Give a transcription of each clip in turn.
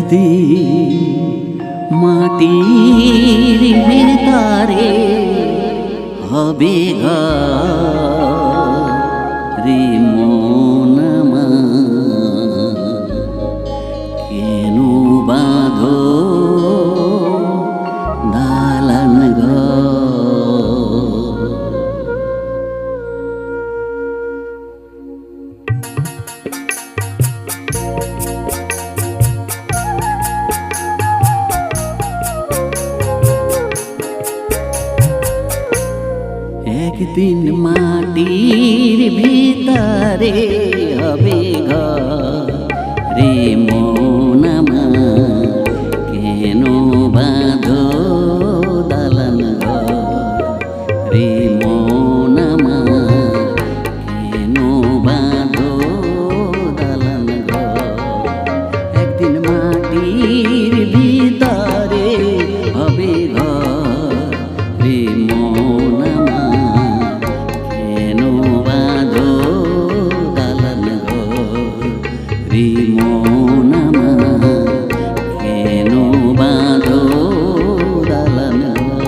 একদিন মাটির ভেতরে হবে রে মন আমার, কেন বাঁধো দালান ঘর। একদিন মাটির ভিতরে হবে রে মন আমার, কেন বাঁধো দালান ঘর রে মন আমার, কেন বাঁধো দালান ঘর। একদিন মাটির ভিতরে হবে রে মন আমার, কেন বাঁধো দালান ঘর রে মন আমার, কেন বাঁধো দালান ঘর।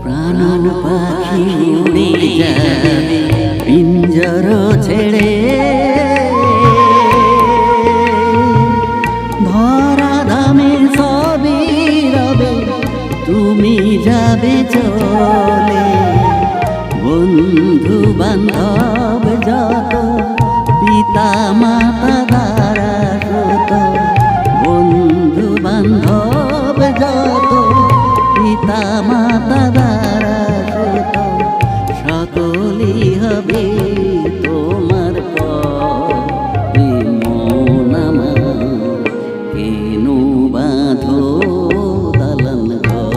প্রাণ পাখি উড়ে যাবে পিঞ্জর ছেড়ে, ধরা ধামে সবই রবে তুমি যাবে চলে। বন্ধু বান্ধব যত পিতা মাতা দ্বারা সুত, বন্ধু বান্ধব যত পিতা মাতা দ্বারা সুত, সকলই হবে তোমার রে মন আমার, কেন বাঁধো দালান ঘর।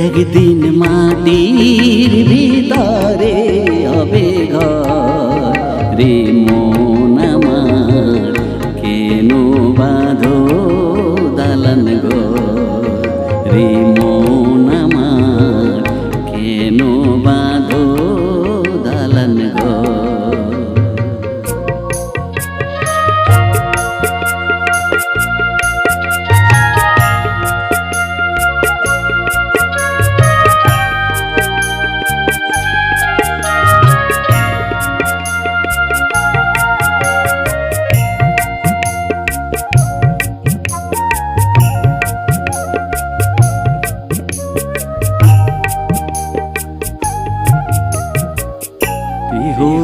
একদিন মাটির ভিতরে হবে রে মন আমার, কেন বাঁধো দালান ঘর রে মন আমার, কেন বাঁধো দালান ঘর।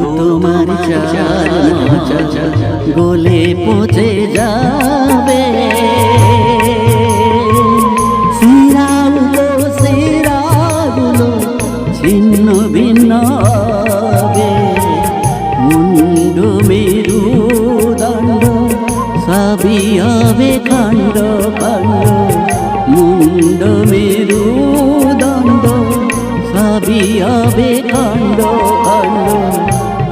তোমার গলে পচে যাবে, শিরাগুলো ছিন্ন ভিন্ন হবে। মুন্ড মেরু দণ্ড সবই হবে খণ্ড খণ্ড, মুন্ড মেরু দণ্ড সবই হবে খণ্ড খণ্ড,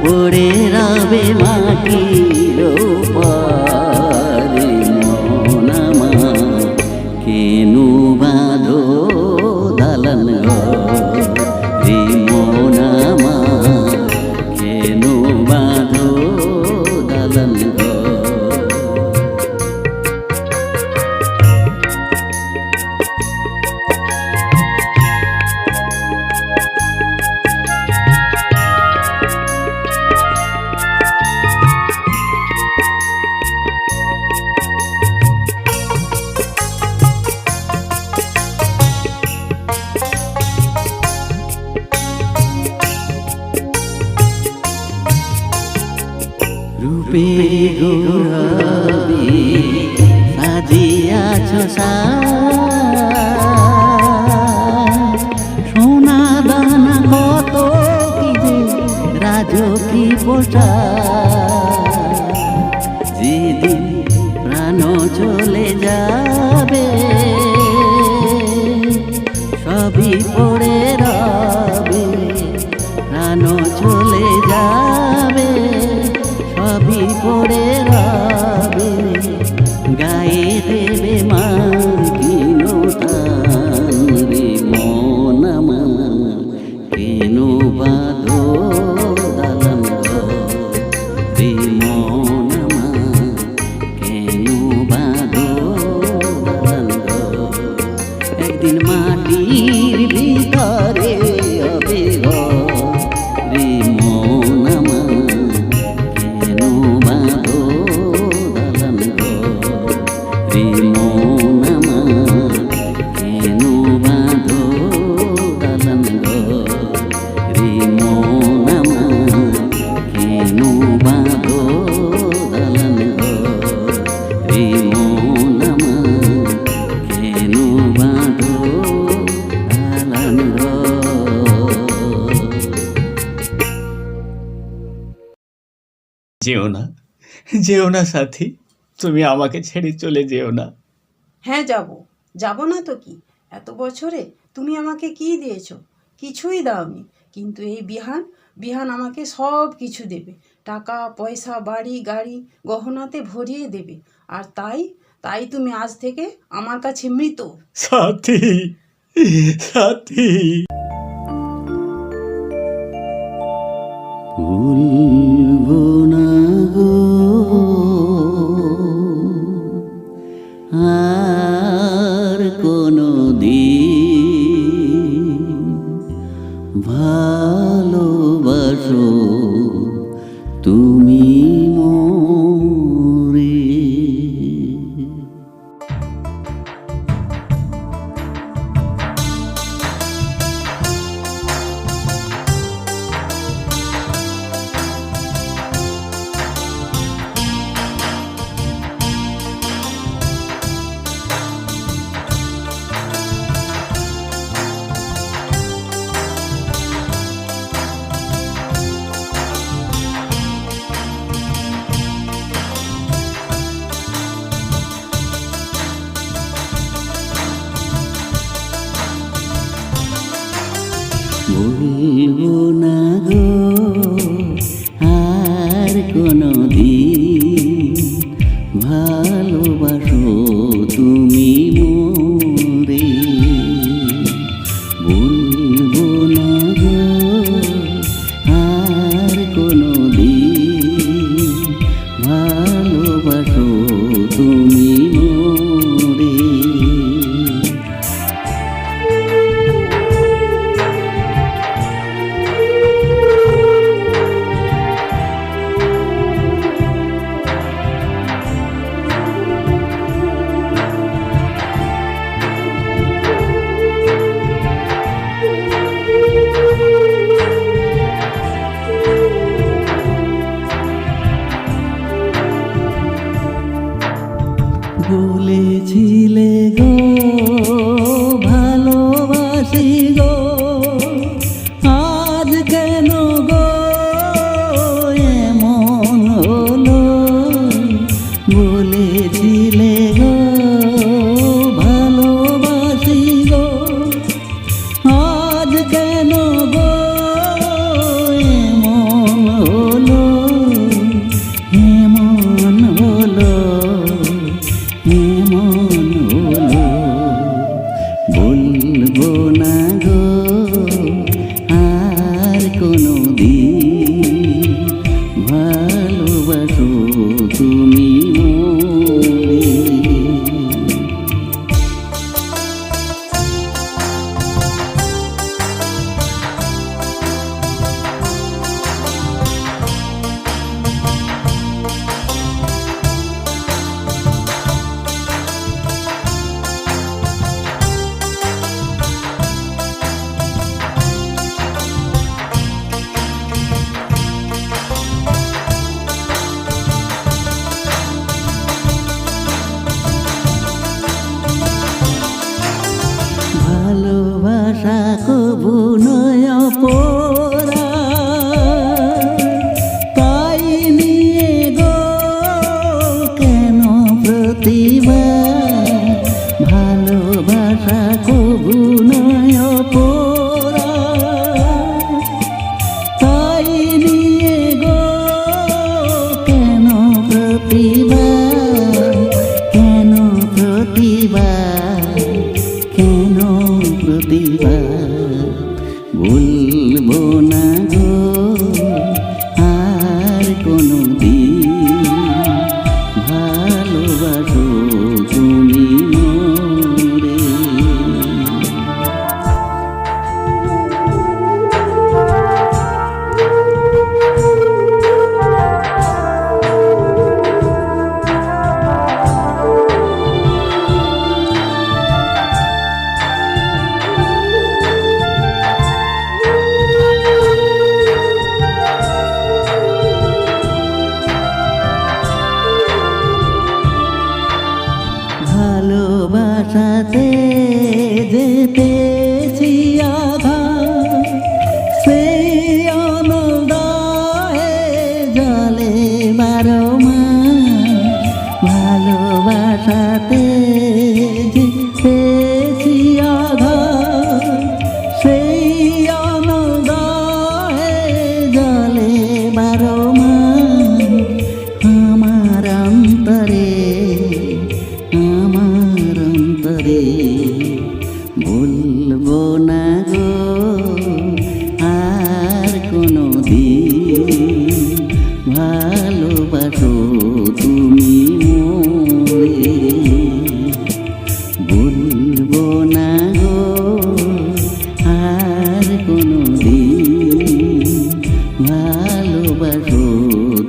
পড়ে রবে মাটির উপরে মন আমার, কেন বাঁধো দালান ঘর রে মন আমার, কেন বাঁধো দালান ঘর। রূপে গৌরবী সাজিয়াছ সোনা দানা কত কি যে রাজকী পোশাক, যেদিন চলে যাবে, সবই পড়ে রবে, প্রাণ চলে যাবে, সবই পড়ে রবে, গায়ে দেবে মার কিনো টান রে মন আমার, কেন বাঁধো দালান ঘর রে মন আমার, কেন বাঁধো দালান ঘর, একদিন মাটির ভিতরে হবে ঘর রে মন আমার, কেন বাঁধো দালান ঘর রে মন আমার, কেন বাঁধো দালান ঘর রে মন আমার, কেন বাঁধো দালান ঘর রে মন আমার, কেন বাঁধো দালান ঘর। যেও না, যেও না সাথী, তুমি আমাকে ছেড়ে চলে যেও না। হ্যাঁ যাব না তো কি। এত বছরে তুমি আমাকে কি দিয়েছো? কিছুই দাওনি। কিন্তু এই বিহান আমাকে সব কিছু দেবে, টাকা পয়সা বাড়ি গাড়ি গহনাতে ভরিয়ে দেবে। আর তাই তুমি আজ থেকে আমার কাছে মৃত। সাথী, সাথী। ভুলবো না গো আর কোনো দিন, ভালোবাসো তুমি মোরে। ভুলবো না গো আর কোনো দিন, ভালোবাসো তুমি মোরে। ভুলবো না গো আর কোনো দিন, ভালোবাসো তুমি মোরে। বলেছিলে গো ভালোবাসি গো, আজ কেন গো এমন হলো। বলেছিলে গো ভালোবাসি গো, আজ কেন গো এমন হলো, এমন হলো, এমন হলো। বলবো না গো আর কোনো দিন, ভালোবাসো তুমি মোরে। ভালোবাসা কবু নয় পোরা, তাই নিয়ে গো কেন প্রতিভা ভালোবাসা কবু নয় অপরাধ। তাই নিয়ে গো কেন প্রতিভা, কেন প্রতিভা, কেন প্রতিভা বলবো না গো আর কোনো দিন ভালোবাসো তুমি মোরে। ভালোবাসাতে যে পেয়েছি আঘাত, সেই অনদায়ে জলে 12 মাস। ভালোবাসাতে যে পেয়েছি আঘাত, সেই অনদায়ে জলে 12 মাস। আমার অন্তরে, আমার অন্তরে বলবো না গো আর কোনো দিন ভালোবাসো তুমি মোরে। বলবো না গো আর কোনো দিন ভালোবাসো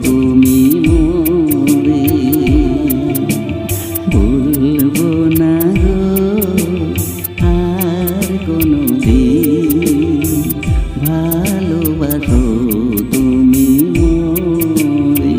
তুমি মোরে। বলবো না গো আর কোনো দিন ভালোবাসো তুমি মোরে।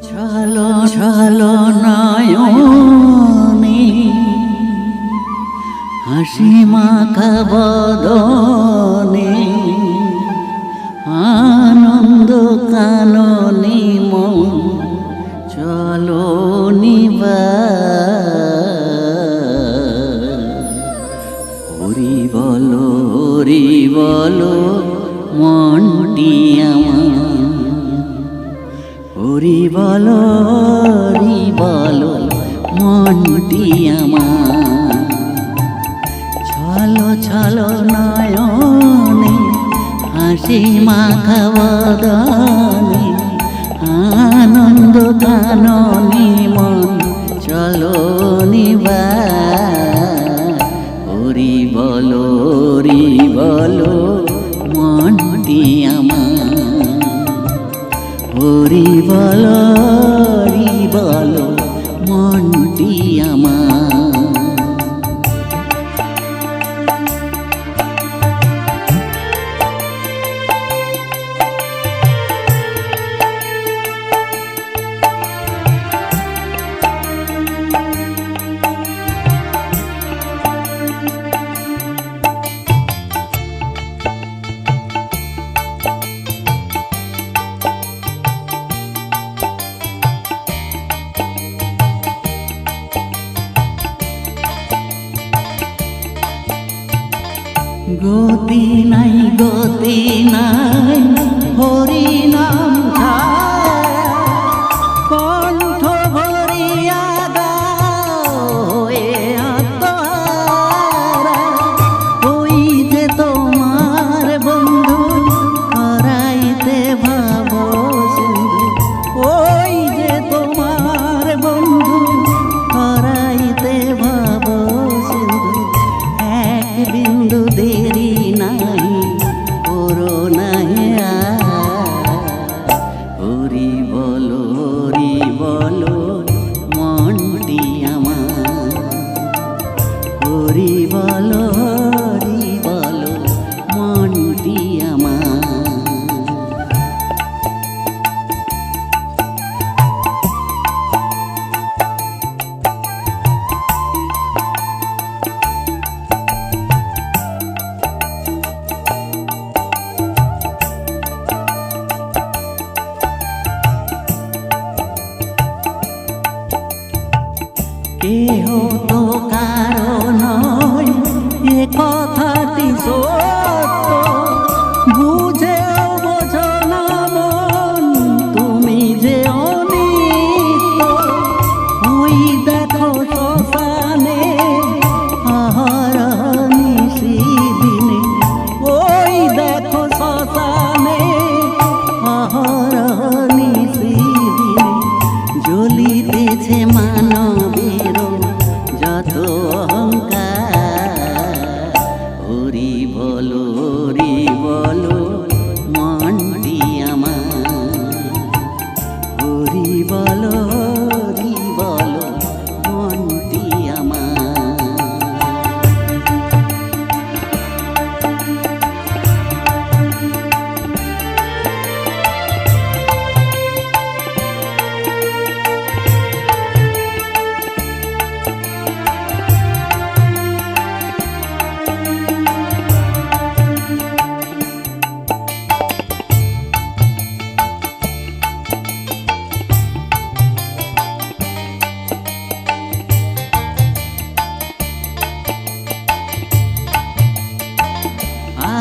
ছলো ছলো নয়নে হাসি মাখা বদনে আনন্দ কাননে মন চলো হরি বলো মনটি আমার। হরি বলো মনটি আমার। ছলো ছলো নয়নে হাসি মাখা বদনে আনন্দ কাননে মন চলো হরি বলো মনটি আমার। হরি বলো মনটি আমার। গতি নাই হরি নাম কণ্ঠ ভরিয়া গাও এ আত্মহারা। ওই যে তোমার বন্ধু হারাইতে ভাব সিন্ধু, ওই যে তোমার বন্ধু হারাইতে ভাব সিন্ধু। এক বিন্দু দেরি নাই করো নাই কেহ তো কারো নয় এ কথাটি সত্য, বুঝেও বোঝো না মন তুমি যে অনিত্য। ওই দেখো শ্মশানে আহারানিশি দিনে, ওই দেখো শ্মশানে আহারানিশি দিনে, জ্বলিতেছে মানবের যত অহংকার। হরি বলো মনটি আমার, হরি বলো মনটি আমার।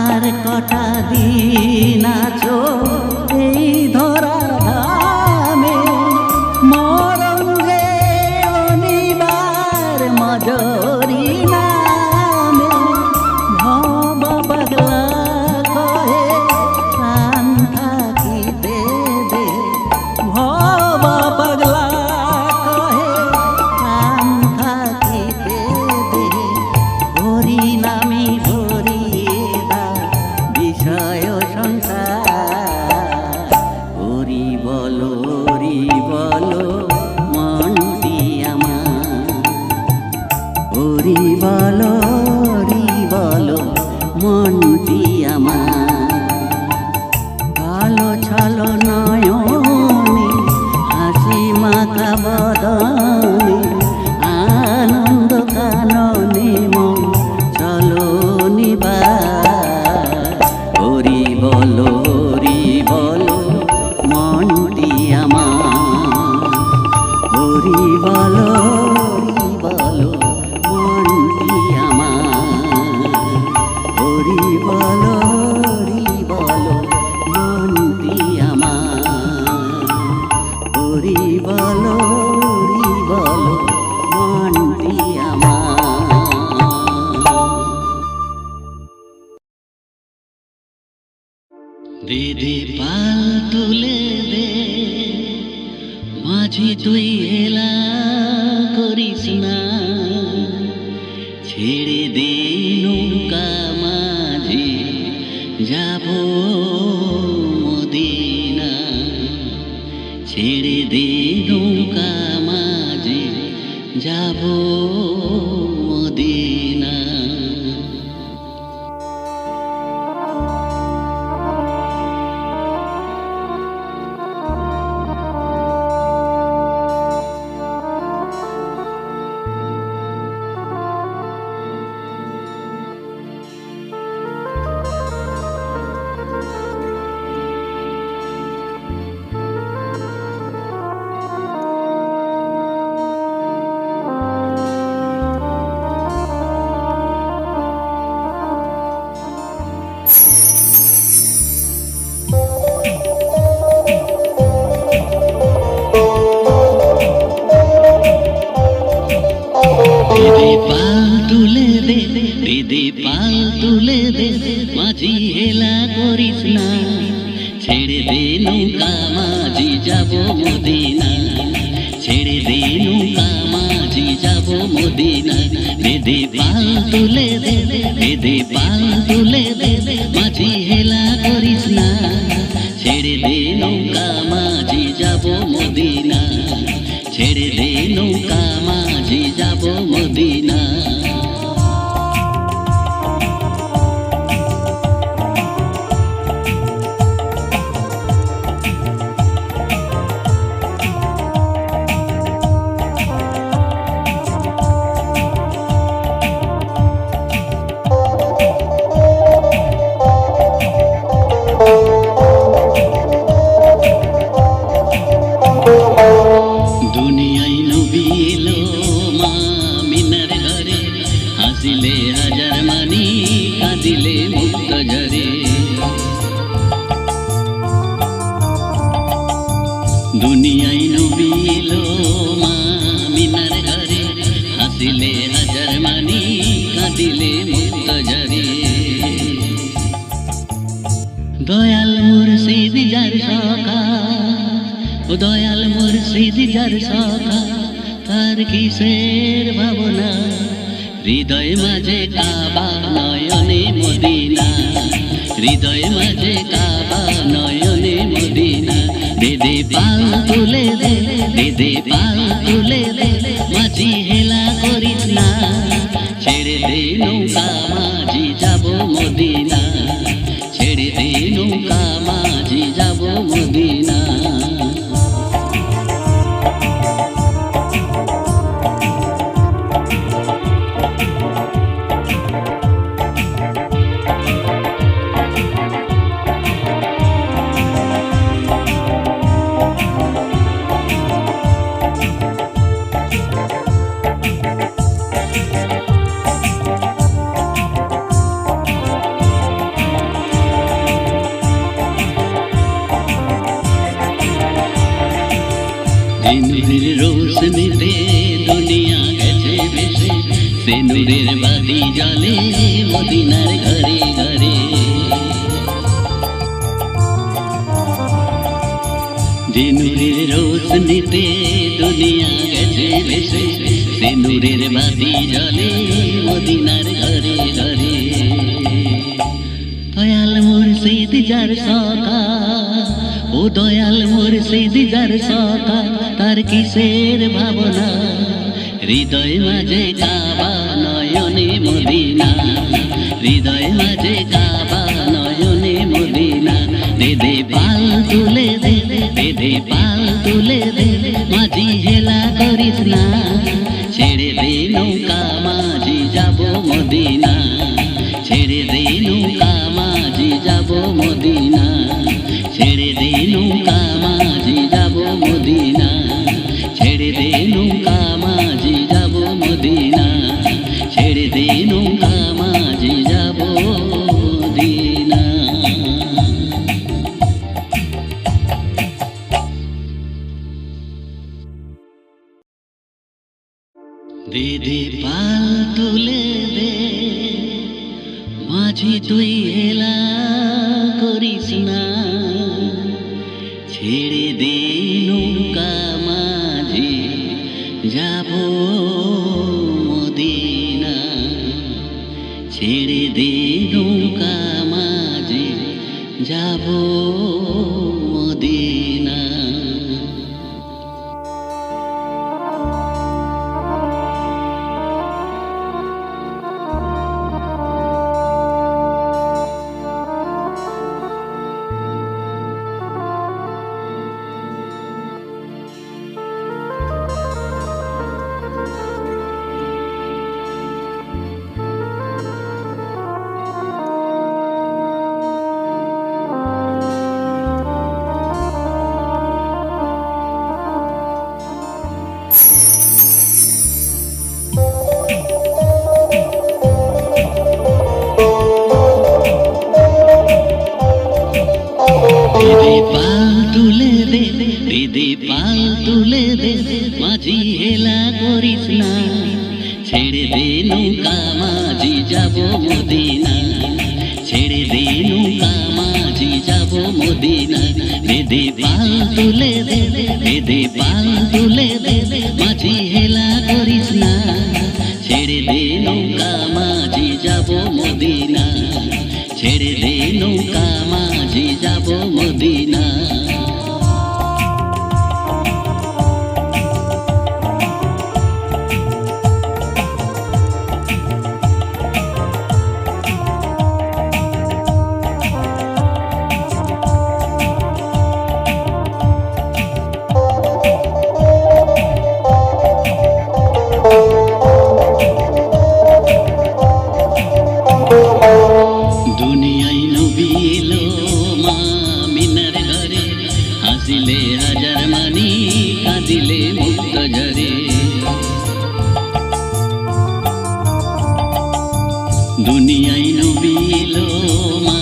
আর কটা দিন আছো এই ধরার ধামে, মরণ যে অনিবার মজরি নামে। ভব পাগলা কহে প্রাণ থাকিতে দে, ভব পাগলা কহে প্রাণ থাকিতে দে। হরি নামে বিষয় সংসার, হরি বলো মনটি আমার, হরি বলো মনটি আমার। কালো ছালো নয়নে হাসি মাখা বদনে, আনন্দ কাননে মন চলো নিবার। হরি বলো মনটি আমার, হরি বলো মনটি আমার, হরি বলো মনটি আমার, হরি বলো মনটি আমার। দিদি পাল তুলে দে মাঝি তুই হেলা করিস না, ছেড়ে দে নৌকা মাঝি যাব মদিনা, ছেড়ে দে নৌকা মাঝি যাব মদিনা। দিদি পাল তুলে দে মাঝি হেলা করিস না, ছেড়ে দে নৌকা মাঝি যাব মদিনা, ছেড়ে দে নৌকা মাঝি যাব মদিনা। দিদি পাল তুলে দে, দিদি পাল তুলে দে মাঝি হেলা করিস না, ছেড়ে দে নৌকা মাঝি যাব মদিনা, ছেড়ে দে নৌকা মাঝি যাব মদিনা। দুনিয়ায় দয়াল মুর্শিদ যার সখা তার কিসের ভাবনা, হৃদয় মাঝে কাবা নয়নে মদিনা, হৃদয় মাঝে কাবা নয়নে মদিনা। দে দে পাল তুলে দে, দে দে পাল তুলে দে, মাঝি হেলা করিস না, ছেড়ে দে নৌকা মাঝি যাব মদিনা, ছেড়ে দে নৌকা মাঝি যাব মদিনা। নূরের রোশনীতে দুনিয়া গেছে ভেসে, সে নূরের বাতি জ্বলে মদিনার ঘরে ঘরে। যে নূরের রোশনীতে দুনিয়া গেছে ভেসে, সে নূরের বাতি জ্বলে মদিনার ঘরে ঘরে। দয়াল মুর্শিদ যার সখা, ও দয়াল মুর্শিদ যার সখা তার কিসের ভাবনা, হৃদয় মাঝে কাবা নয়নে মদিনা, হৃদয় মাঝে কাবা নয়নে মদিনা। দে দে পাল তুলে দে, দে দে পাল তুলে দে, মাঝি হেলা করিস না, ছেড়ে দে নৌকা মাঝি যাব মদিনা, ছেড়ে দে নৌকা মাঝি যাব মদিনা, ছেড়ে দে নৌকা মাঝি যাব মদিনা, ছেড়ে দে নৌকা মাঝি যাব মদিনা, ছেড়ে দে নৌকা মাঝি যাব মদিনা। দে দে পাল তুলে দে, মাঝি তুই হেলা করিস না, ছেড়ে দে নৌকা মাঝি যাব মদিনা, ছেড়ে দে নৌকা মাঝি যাব মদিনা। পাল তুলে দে, মাঝি হেলা করিস না, ছেড়ে দে নৌকা মাঝি যাব মদিনা, ছেড়ে দে নৌকা মাঝি যাব মদিনা। দে দে পাল তুলে দে, দে দে পাল তুলে দে, মাঝি হেলা করিস না, ছেড়ে দে নৌকা মাঝি যাব মদিনা, ছেড়ে দে নৌকা মাঝি যাব মদিনা। দুনিয়ায় নবী এলো মা মিনার ঘরে, হাসিলে হাজার মানি কাঁদিলে মুক্ত ঝরে। দুনিয়ায় নবী এলো মা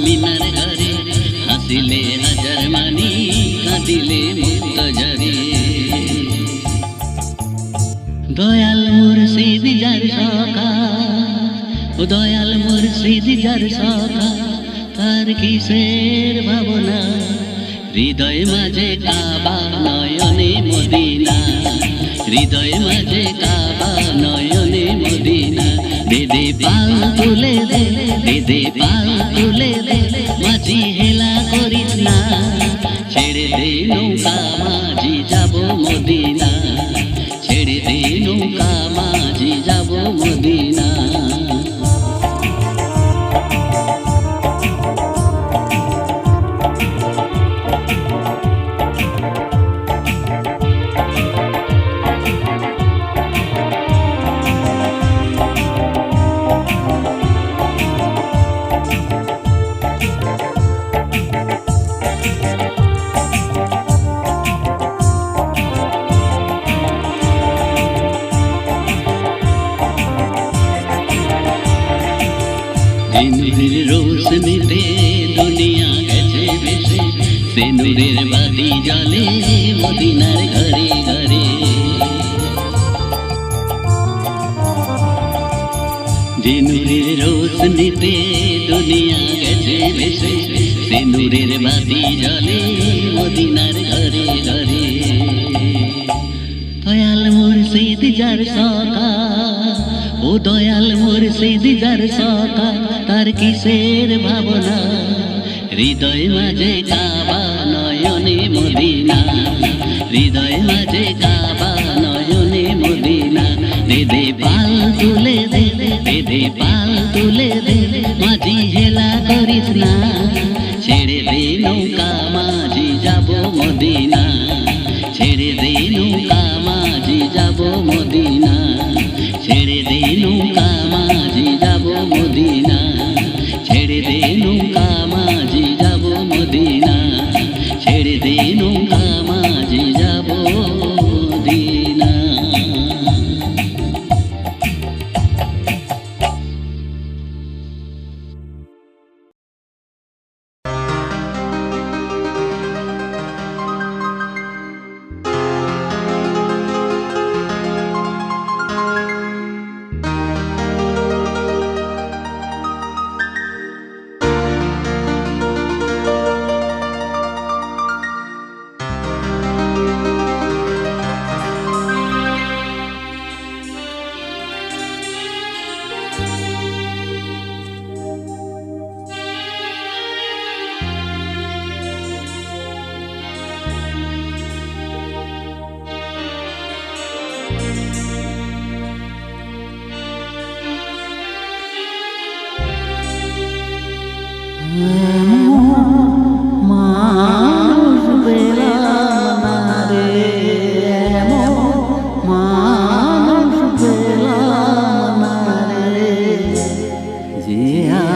মিনার ঘরে, হাসিলে হাজার মানি কাঁদিলে মুক্ত ঝরে। দয়াল মুর্শিদ যার সখা, ও দয়াল মুর্শিদ যার সখা তার কিসের ভাবনা, হৃদয় মাঝে কাবা নয়নে মদিনা, হৃদয় মাঝে কাবা নয়নে মদিনা। দে দে পাল তুলে দে, দে দে পাল তুলে দে, মাঝি হেলা করিস না। ছেড়ে দে নৌকা মাঝি যাব মদিনা, ছেড়ে দে নৌকা মাঝি যাব মদিনা। নূরের রোশনীতে দুনিয়া গেছে ভেসে, সে নূরের বাতি জ্বলে মদিনার ঘরে ঘরে। যে নূরের রোশনীতে দুনিয়া গেছে ভেসে, সে নূরের বাতি জ্বলে মদিনার ঘরে ঘরে। দয়াল মুর্শিদ যার সখা, ও দয়াল মুর্শিদ যার সখা, তার কিসের ভাবনা। হৃদয় মাঝে কাবা নয়নে মদিনা, হৃদয় মাঝে কাবা নয়নে মদিনা। দে দে পাল তুলে দে, দে দে পাল তুলে দে, মাঝি হেলা করিস না। ছেড়ে দে নৌকা মাঝি যাব মদিনা, ছেড়ে দে নৌকা মাঝি যাব মদিনা, ছেড়ে দে নৌকা মাঝি যাব মদিনা, ছেড়ে দে নৌকা মাঝি যাব মদিনা, ছেড়ে দে নৌকা মাঝি যাব মদিনা। মানুষ পেলাম না রে, মানুষ পেলাম না রে, যে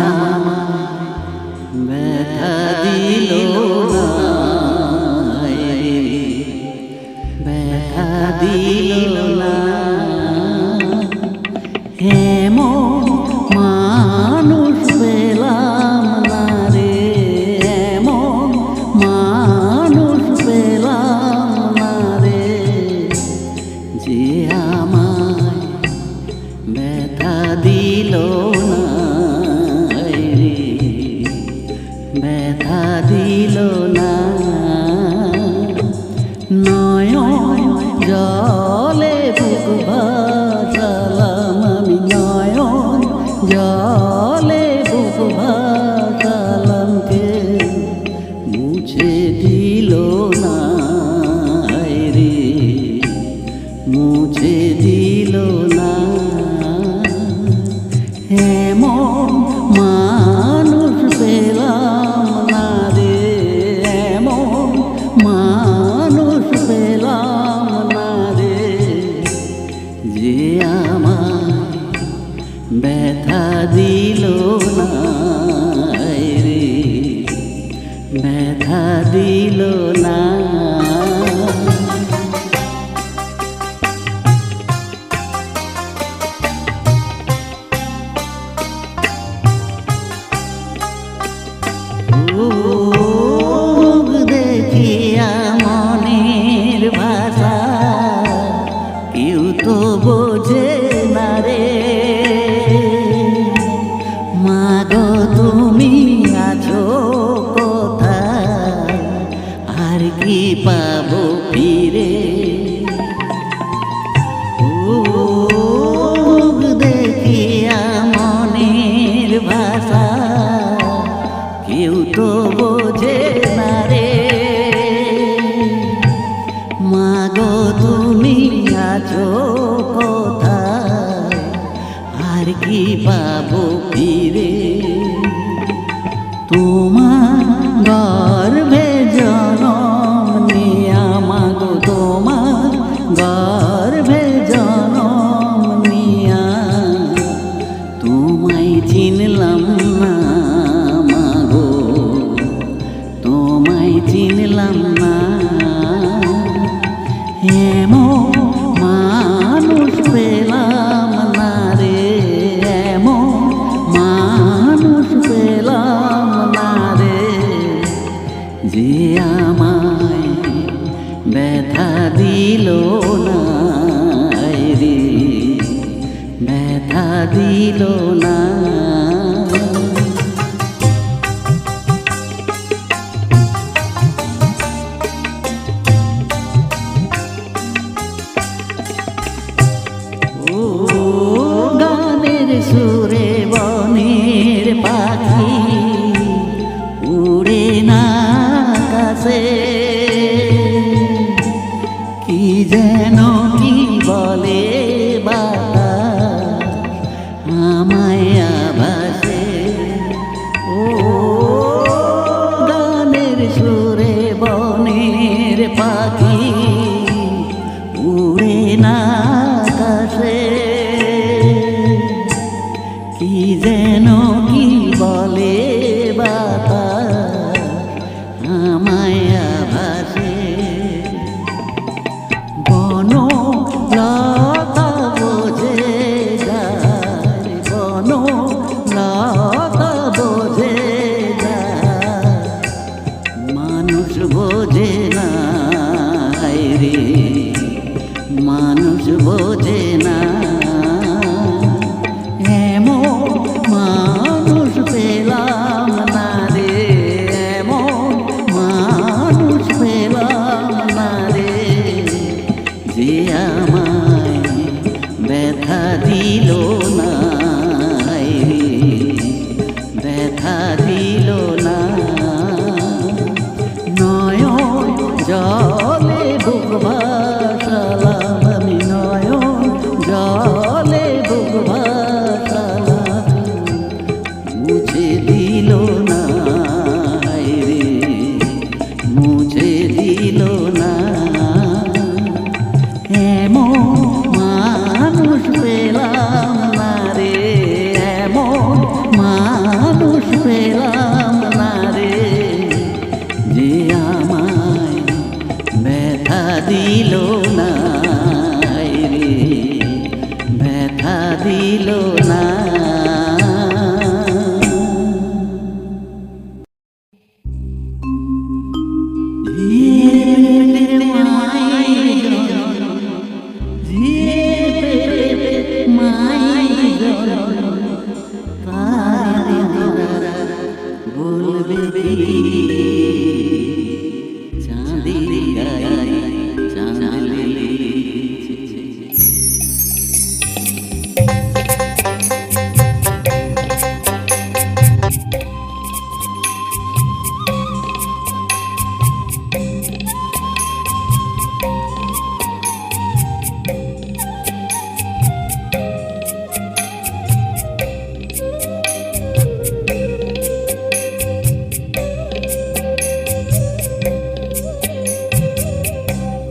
আমার ব্যথা দিল না, ব্যথা দিল না। এমন মানুষ পেলাম না রে, এমন মানুষ পেলাম না রে, যে আমায় ব্যথা দিল না রে, ব্যথা দিল না। নয়ন জলে বুক ভাসালাম আমি, নয়ন জলে বুক ভাসালাম, কে মুছে দিল না রে, মুছে দিল না। এমন মানুষ পেলাম না রে, এমন মানুষ পেলাম না রে, যে আমায় ব্যথা দিল না রে, ব্যথা দিল না। মুখ দেখিয়া মনের ভাষা কেউ তো বোঝে না রে, মাগো তুমি আছো কোথায়, আছো কোথায়, আর কি পাবো ফিরে। তোমার গর্ভে জনম নিয়া মাগো, তোমার গর্ভে জনম নিয়া তোমায় চিনলাম না মাগো, তোমায় চিনলাম না। এমন মানুষ পেলাম না রে, এমন মানুষ পেলাম না রে, যে আমায় ব্যথা দিল না রে, ব্যথা দিল না। ও গানের সুরে বনের পাখি উড়ে না আকাশে, কি যেন কি বলে বাতাস আমায় আভাসে। ও গানের সুরে বনের পাখি উড়ে না আকাশে, কি যেন কি বলে বাতাস আমায় আভাসে। বন লতা বোঝে যায়, বন লতা বোঝে যায়, মানুষ বোঝে না রে, মানুষ বোঝে না। এমন মানুষ পেলাম না রে, এমন মানুষ পেলাম না রে, যে আমায় ব্যথা দিল না রে, ব্যথা দিল না। নয়ন জলে বুক ভাসালাম আমি, নয়ন জলে বুক ভাসালাম, মুছে দিল না রে, মুছে দিল না। এমন মানুষ পেলাম না রে, এমন মানুষ পেলাম না রে, যে আমায় ব্যথা দিল না রে, ব্যথা দিল না।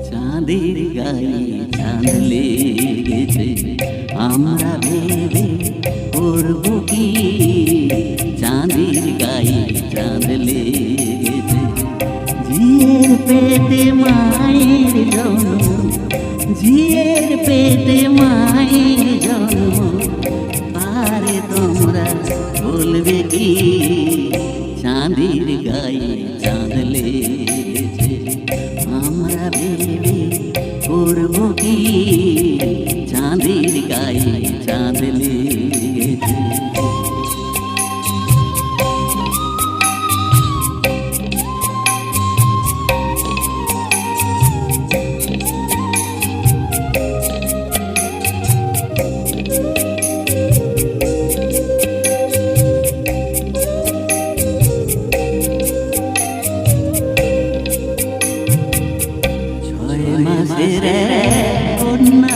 চাঁদের গায়ে চাঁদ লেগেছে, আমরা ভেবে করব কি। চাঁদের গায়ে চাঁদ লেগেছে, ঝিয়ের পেটে মায়ের জন্ম, ঝিয়ের পেটে মায়ের জন্ম, পারে তোমরা বলবে কি। চাঁদের গায়ে চাঁদ লেগেছে, আমরা ভেবে করব কি। চাঁদের গায়ে চাঁদ লেগেছে। মাসের কন্যা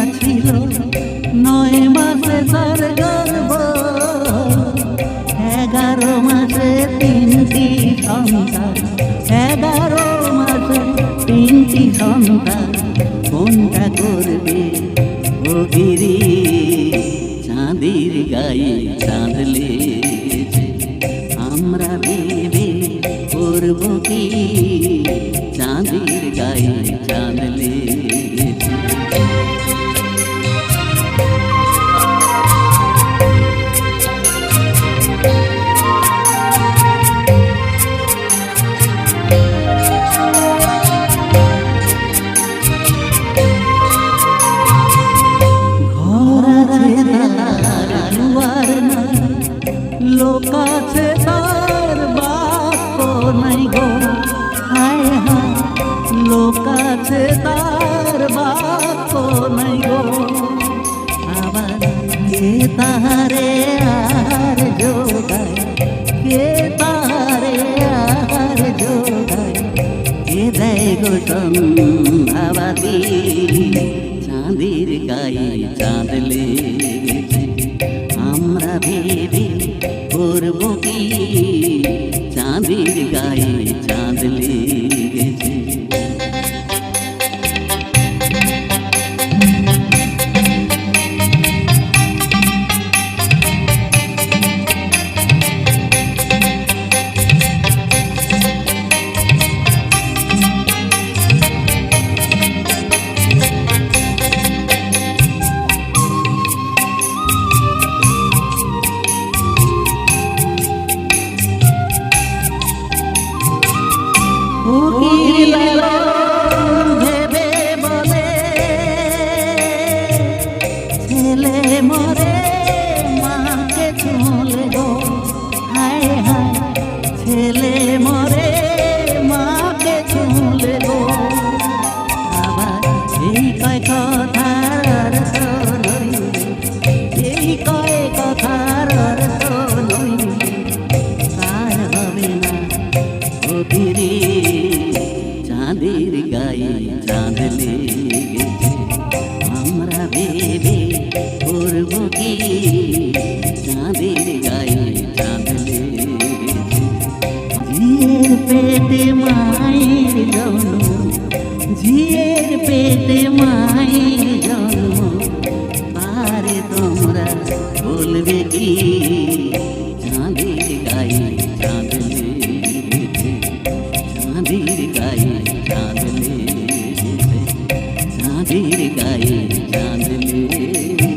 নই গো আবার কে তাহারে আর যোগায় কে তাহারে আর যোগায় কে দেয় গো সন্ধ্যাবাতি চাঁদের গায়ে চাঁদ লেগেছে আমরা ভেবে করব কি চাঁদের গায়ে চাঁদ লেগেছে উকিল ভেবে বলে ছেলে মরে মাকে চলে গো হায় হায় ছেলে মরে মাকে চলে গো আবার এই কয় কথার নই এই কয় কথার নই তার হবে না অভিরে চাঁদের গায়ে চাঁদ লেগেছে আমরা ভেবে করব কি চাঁদের গায়ে চাঁদ লেগেছে ঝিয়ের পেটে মায়ের জন্ম ঝিয়ের পেটে মায়ের জন্ম আরে তোমরা বলবে কি চাঁদের গায়ে চাঁদ লেগেছে চাঁদের গায়ে চাঁদ লেগেছে চাঁদের গায়ে চাঁদ লেগেছে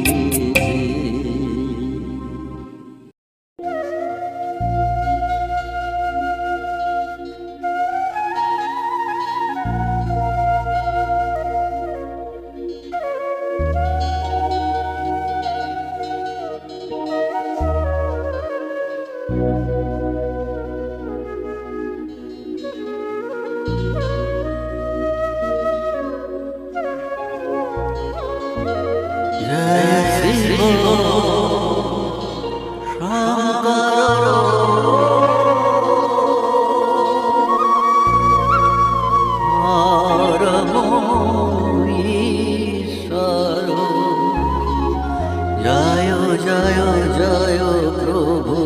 জয় জয় জয় প্রভু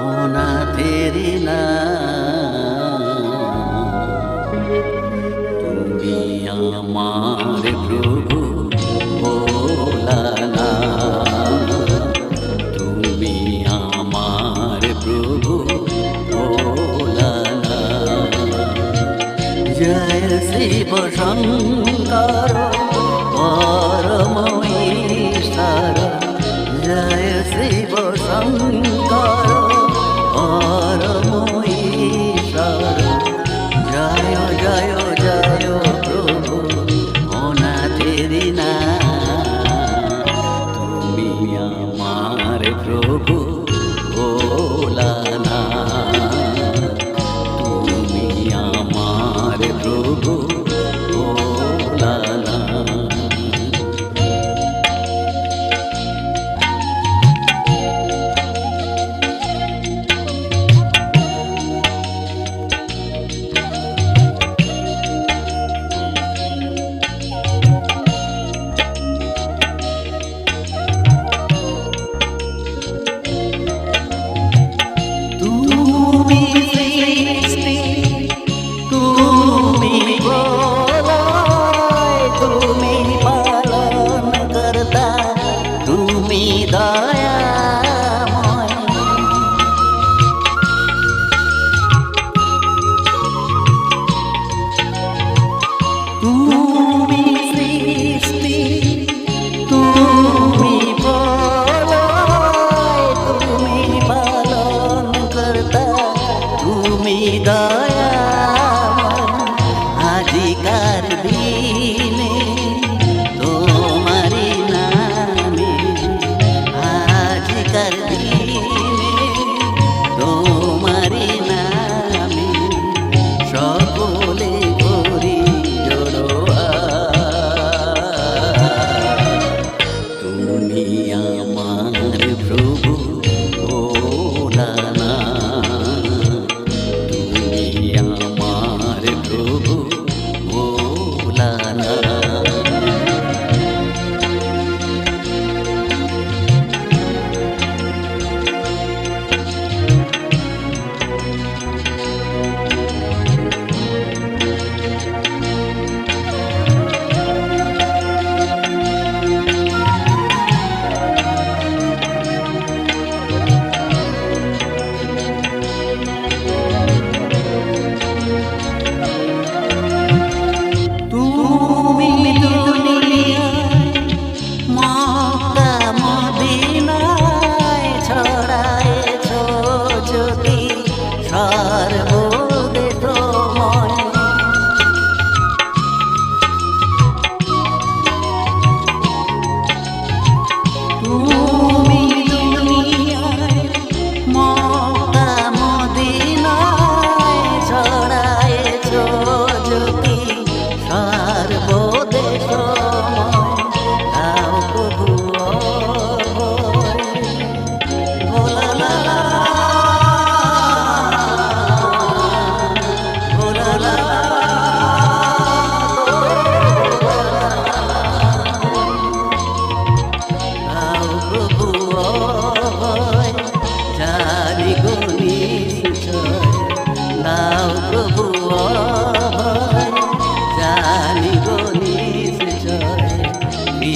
অনাথের তুমি আমার প্রভু ভোলানা তুমি আমার প্রভু ভোলানা জয় শিব শঙ্কর পরম ঈশ্বর জয় শিব শঙ্কর পরম ঈশ্বর জয় জয় জয় প্রভু অনাথের তুমি আমার প্রভু ভোলানা তুমি আমার প্রভু ভোলানা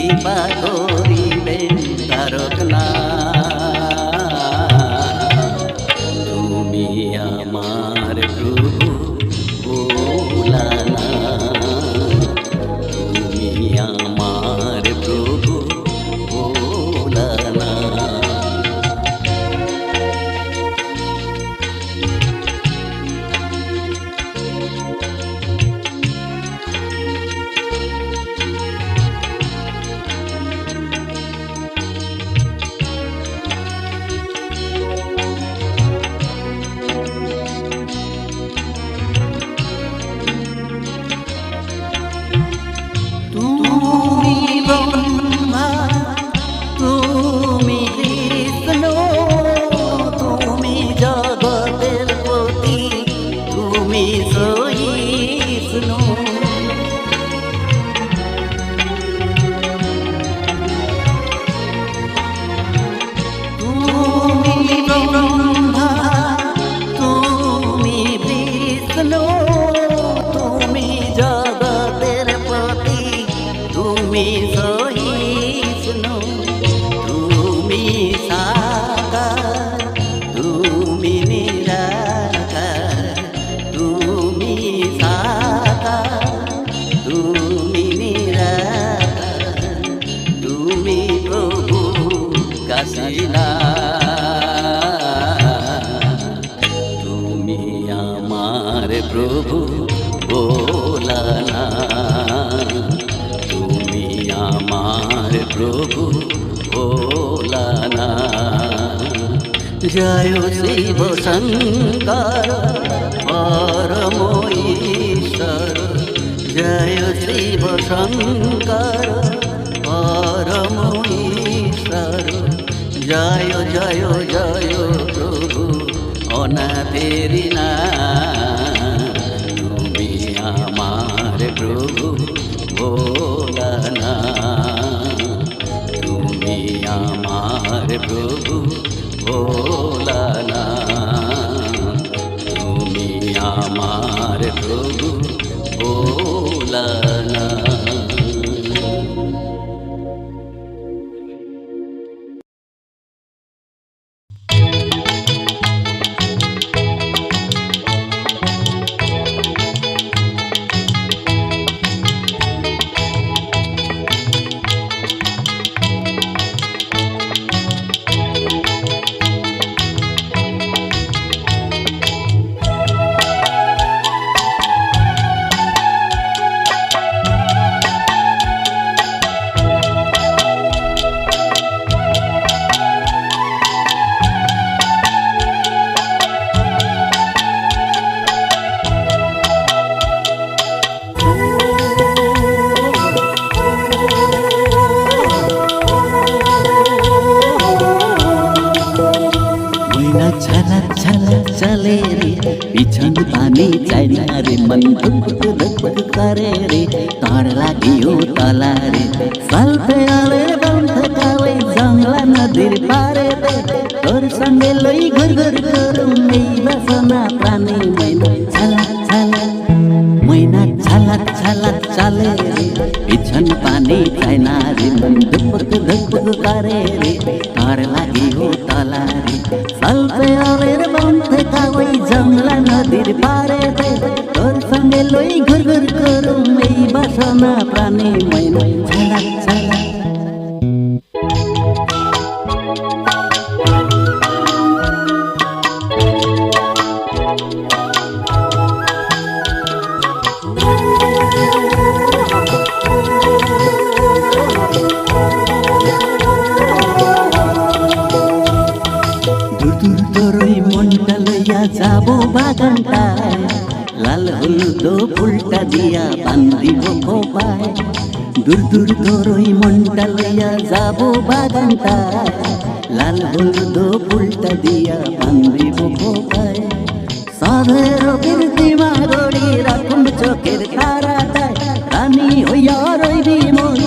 কৃপা করিবেন তারক না। তুমি আমার প্রভু ভোলানা, তুমি আমার প্রভু ভোলানা। তুমি ব্রহ্মা, তুমি বিষ্ণু, তুমি জগতের পতি, তুমি সহিষ্ণু। তুমি ব্রহ্মা, তুমি বিষ্ণু, তুমি জগতের পতি, তুমি সহিষ্ণু। তুমি সাকার, তুমি নিরাকার, তুমি সাকার, তুমি নিরাকার, তুমি প্রভু কাশীনা। তুমি আমার প্রভু ভোলানা, তুমি আমার প্রভু ভোলানা। জয় শিব শঙ্কর পরম ঈশ্বর, জয় শিব শঙ্কর পরম ঈশ্বর। জয় জয় জয় প্রভু অনাথের না, তুমি আমার প্রভু ভোলানা, তুমি আমার প্রভু ভোলানা, তুমি আমার প্রভু ভোলানা। चले रे पिछन पानी चाइना रे मन धुक धुक करे रे तार लागियो तला रे साल पे आवे बंध कावे जंगला नदीर पारे दे तोर संगे लई घर घर करू नहीं बसना प्राणी मैना छला छला मैना छला छला चले रे पिछन पानी चाइना रे मन धुक धुक करे रे तार लागियो तला रे साल पे आवे बंध कावे जंगला नदीर पारे दे तोर संगे लई घर घर करू नहीं बसना प्राणी मैना छला छला যাবো বাগানটায় লাল হলুদ ফুলটা দিয়া বান্ধিব খোপায় দূর দূর তোর ওই মনটা লইয়া যাবো বাগানটায় লাল হলুদ ফুলটা দিয়া বান্ধিব খোপায় সাধের কীর্তিমা গড়ি রাখুন চোখের তারাটায় রানী হইয়া রইবি মন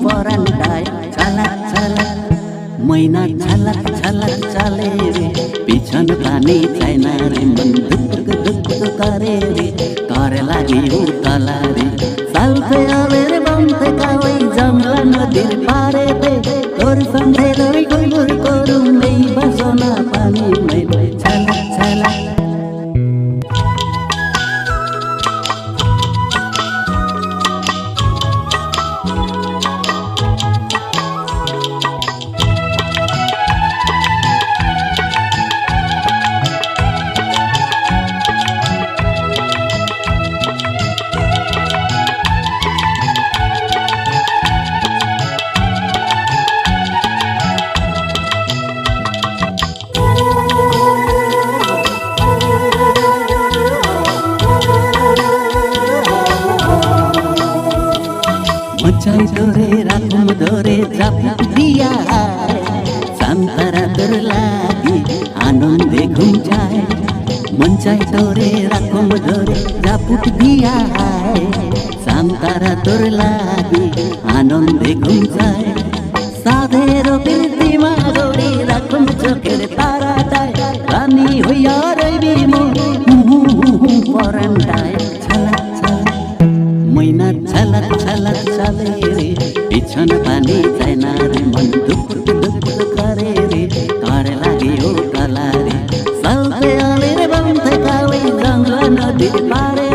পরানটায় ছালা ছালা मैना छलक छलक चले रे पिछन पानी चाइना रे मन दुक दुक करे रे तार लागी तला रे साल पे आवे रे बंध कावे जंगला নদীর পারেতে তোর সঙ্গে লই গুলুর করুম এই বাসনা পানি মেলে ছালা ছালা মচাই ধরে রাখুম ধরে জাপুট দিয়া সান্তারা তোর লাগি আনন্দে ঘুম যায় মঞ্চাই ধরে রাখুম ধরে জাপুট দিয়া সান্তারা তোর লাগি আনন্দে ঘুম যায় সাধের প্রীতিমা ধরে রাখুম চোখের তারাটায় রানী হইয়া রইবি পরান্টায় ছালা ছালা মইনা ছালা ছালা চালে রে পিছন পানি যায় না রে মন দুঃখ দুঃখ করে রে তার লাগে ও কালা রে সালতে আলের বন্ধে কালে গঙ্গা নদীর পারে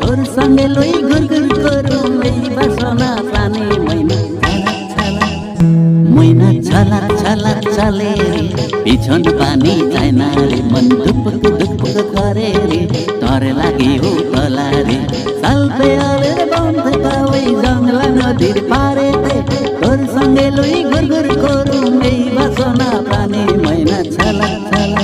তোর সঙ্গে লই গুর গুর করুম এই বাসনা প্রাণে মইনা ছালা ছালা চালে রে পিছন পানি যায় না রে মন দুঃখ দুঃখ করে রে তার লাগে ও কালা রে সালতে আলের বন্ধে কালে গঙ্গা নদীর পারে তোর সঙ্গে লই গুর গুর করুম এই বাসনা প্রাণে মইনা ছালা ছালা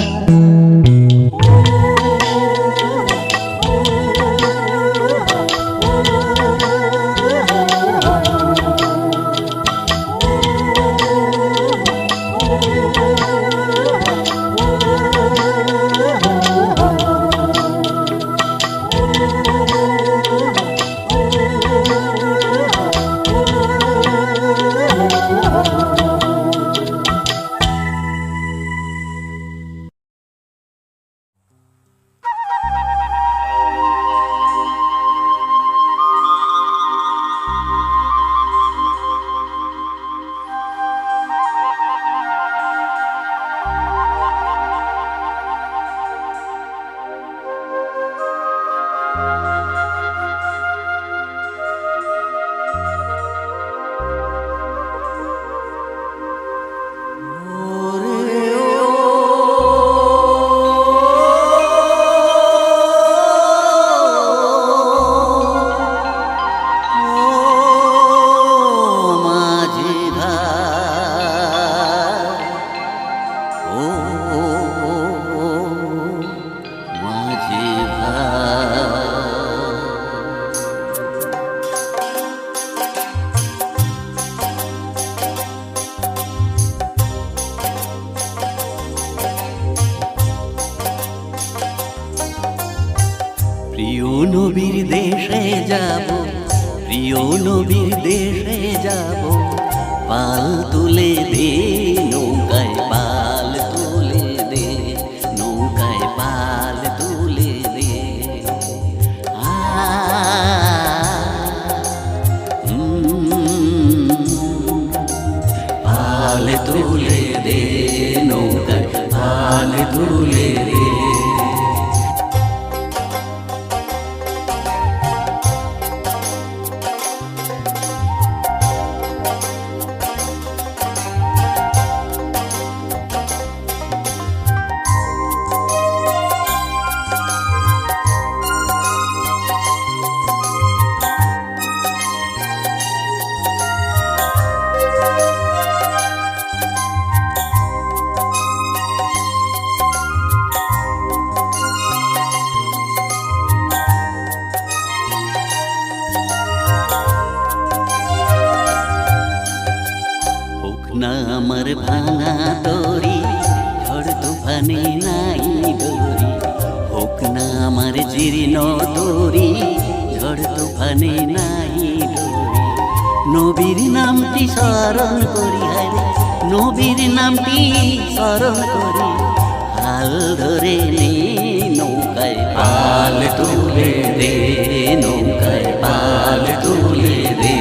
প্রিয় নবীর দেশে যাব প্রিয় নবীর দেশে যাব পাল তুলে দে নৌকায় পাল তুলে দে নৌকায় পাল তুলে দে পাল তুলে দে নৌকায় পাল তুলে দে না আমার ভাঙা তরি ঝড় তুফানে নাই ডরি হোক না আমার জীর্ণ তরি ঝড় তুফানে নাই ডরি নবীর নামটি স্মরণ করি হারে নবীর নামটি স্মরণ করি হাল ধরে নে নৌকায় পাল তুলে দে নৌকায় পাল তুলে দে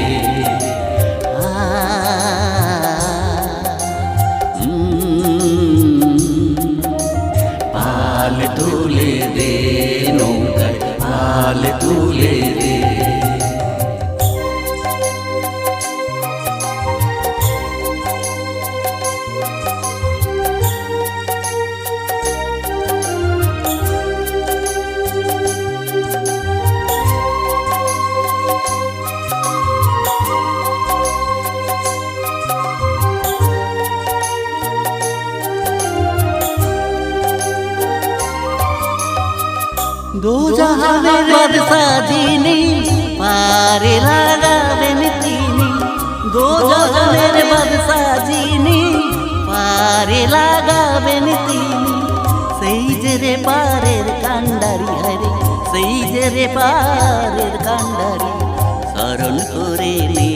দো জাহানের বাদশা যিনি পারে লাগাবেন তিনি, দো জাহানের বাদশা যিনি পারে লাগাবেন তিনি, সেই যে রে পারের কান্ডারি হরে, সেই যে রে পারের কান্ডারি, শরণ করে নে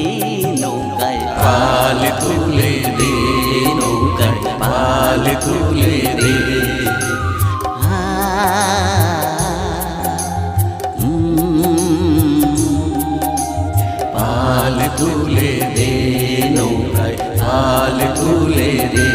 নৌকায় পাল তুলে দে, নৌকায় পাল তুলে দে, পাল তুলে দে নৌকায়, পাল তুলে দে।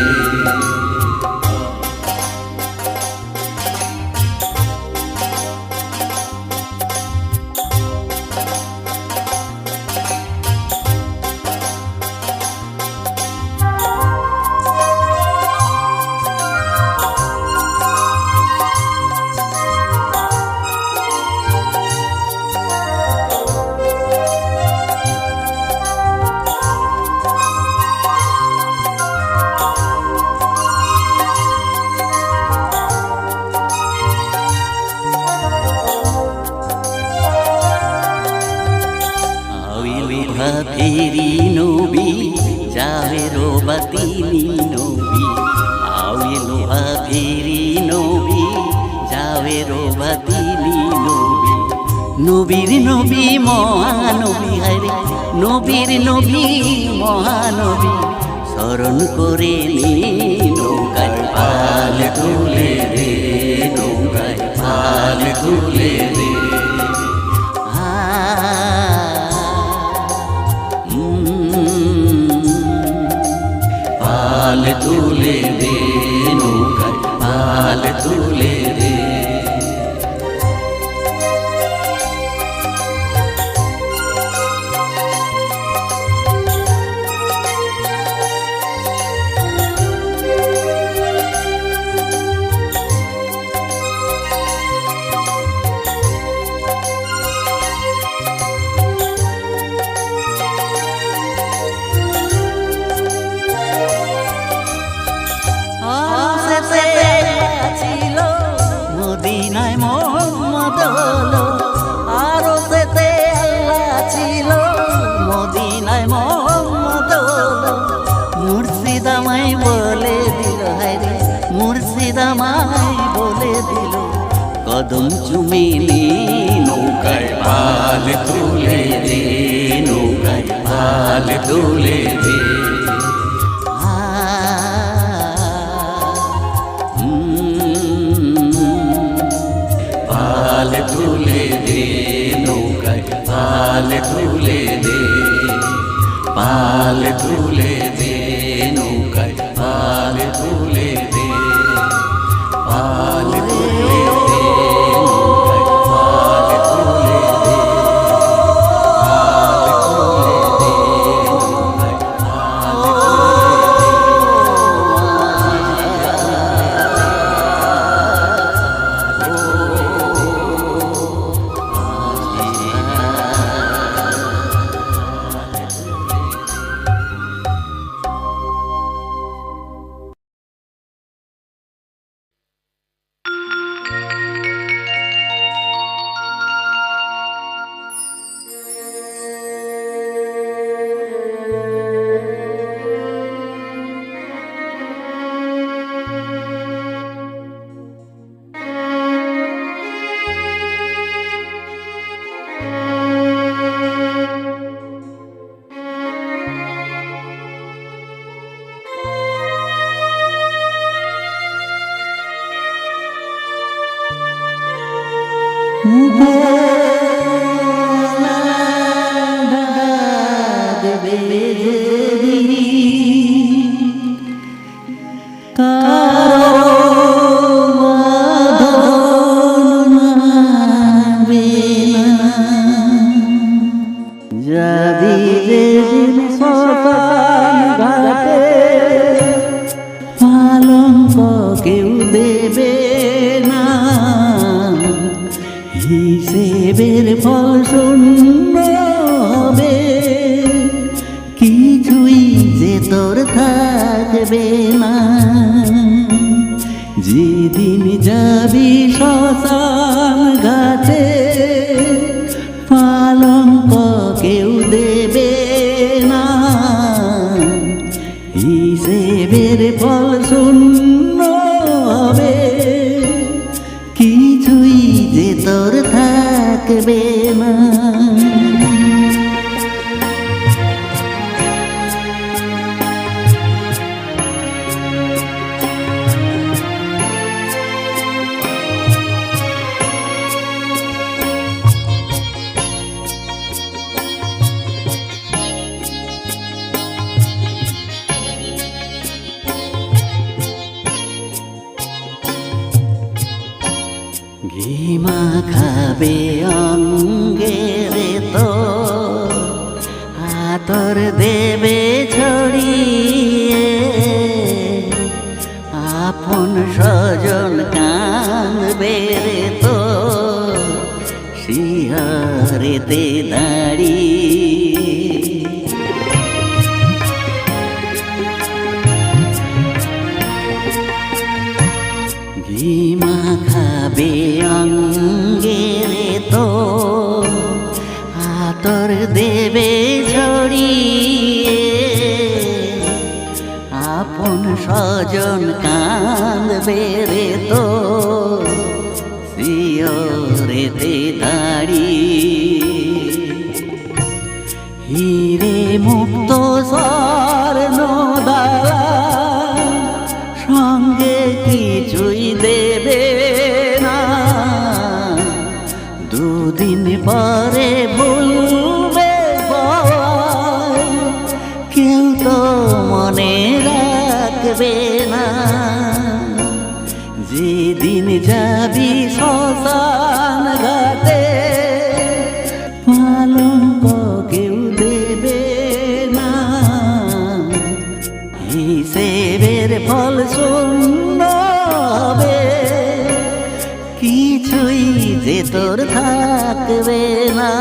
ফেরি নবী যাবে রোবাতিনি নবী, আওয়ে লোহা ফেরি নবী যাবে রোবাতিনি নবী, নবীর নবী মহানবী হরে, নবীর নবী মহানবী, শরণ করে নে নৌকায় পাল তুলে দে নৌকায়, পাল তুলে দে, পাল তুলে দে নৌকায়, পাল তুলে দে। ছিল মদিনায় মোহাম্মদ হলো, আরো সেতে আল্লাহ ছিল মদিনায় মোহাম্মদ হলো, মুর্শিদ আমায় বলে দিল হরে, মুর্শিদ আমায় বলে দিল, কদম চুমে নে নৌকায় পাল তুলে দে নৌকায়, পাল তুলে দে, পাল তুলে দে নৌকায়, পাল তুলে দে, পাল তুলে দে নৌকায়, পাল তুলে দে, পাল তুলে দে নৌকায়, পাল তুলে দে, পাল তুলে দে নৌকায়, পাল কেউ দেবে না, হিসেবের ফল শূন্য হবে, কিছুই যে তোর থাকবে না, যেদিন যাবি শ্মশান ঘাটে হিসেবের ফল শূন্য হবে, কিছুই যে তোর থাকবে না। ঘিমা খাবে অঙ্গের তো আতর দেবে ছড়িয়ে, আপন স্বজন কাঁদবে রে তো শিহরেতে দাঁড়িয়ে। ঘিমা খাবে অঙ্গের তো আতর দেবে ছড়িয়ে, আপন স্বজন কাঁদবে রে তো শিহরেতে দাঁড়িয়ে। হিরে মুক্ত স্বর্ণ দালা সঙ্গে কিছুই দেবে না, দুদিন পরে ভুলবে সবাই, কেউ তো মনে রাখবে না। যেদিন যাবি শ্মশান ঘাটে পালঙ্ক কেউ দেবে না, হিসেবের ফল শূন্য হবে, কিছুই যে তোর থাকবে না।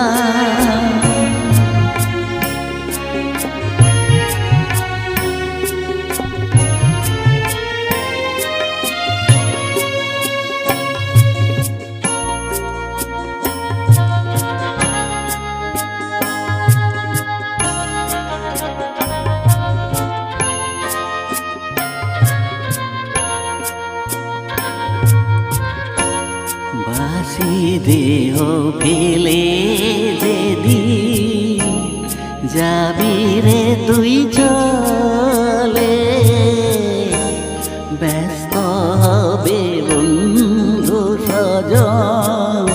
বাসি দেহ ফেলে যেদিন যাবি রে তুই চলে, ব্যস্ত হবে বন্ধু স্বজন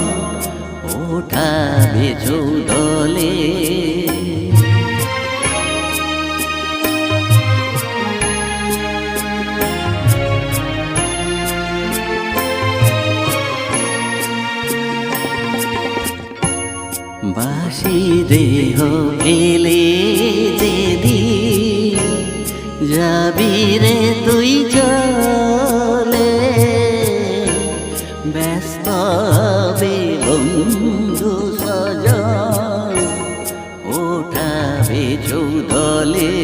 ওঠাবে চৌদলে। বাসি দেহ ফেলে যেদিন যাবি রে তুই চলে, ব্যস্ত হবে বন্ধু স্বজন ওঠাবে চৌদলে।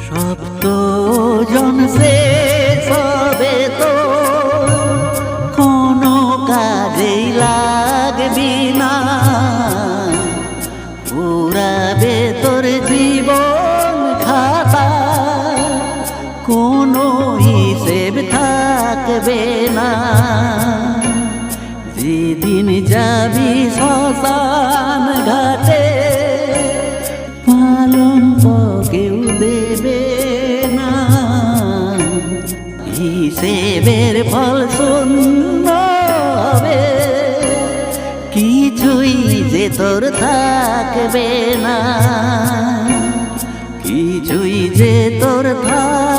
সপ্তজন শেষ হবে তো কোনো কাজেই লাগবি না, পুরাবে তোর জীবন খাতা, কোনো হিসেব থাকবে না। যেদিন যাবি শ্মশান ঘাটে পালঙ্ক কেউ দেবে না, হিসেবের ফল শূন্য হবে, কিছুই যে তোর থাকবে না, কিছুই যে তোর থাকবে